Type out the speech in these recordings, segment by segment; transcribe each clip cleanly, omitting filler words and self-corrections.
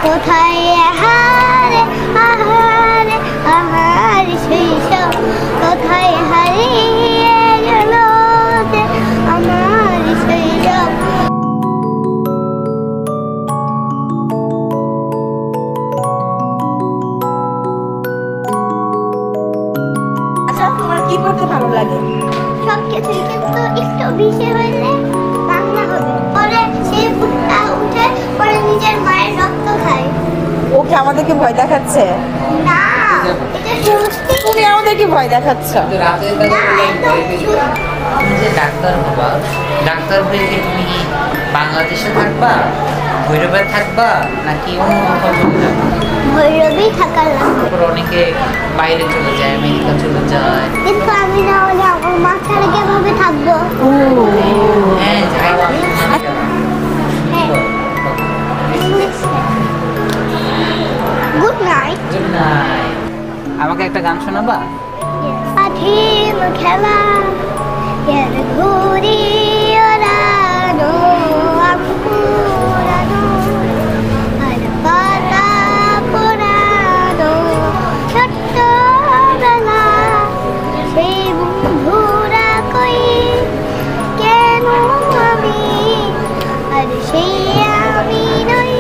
কোথায় হারে আহারে আহার শৈশব, কোথায় হারিয়ে গেল যে আমার শৈশব। আচ্ছা, তোমার কি পড়তে ভালো লাগে? সবকিছুই, কিন্তু একটু বেশি হইলে বাংলা হবে। পরে সে ভুট্টা উঠে পরে নিজের মায়ের রক্ত খায়। ওকে আমাদেরকে ভয় দেখাচ্ছে? না, এটা সত্যি। তুমি আমাদেরকে ভয় দেখাচ্ছ। তুমি যে ডাক্তার হবা, ডাক্তার হয়ে কি তুমি কি বাংলাদেশে থাকবা, ভৈরবে থাকবা, নাকি অন্য কোথাও চলে যাবা? ভৈরবেই থাকার লাগবে। তারপর অনেকে বাইরে চলে যায়, আমেরিকা চলে যায়। কিন্তু আমি না হলে আমার মা ছাড়া কিভাবে থাকবো? হ্যাঁ, যাইবা। Good night. Good night. আমাকে একটা গান শোনাবা? পাখির খেলা এর ঘুরি ওড়ানো আমপুরানো আর পাতা পোড়ানো ছোট্টবেলা সেই বন্ধুরা কই কেন আমি আর সেই আমি নই।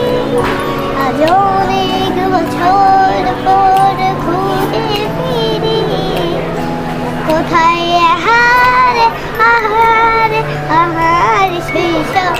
আজ অনেক বছর পর ঘুরে ফিরি, কোথায় হারে আহারে আহার শৈশব,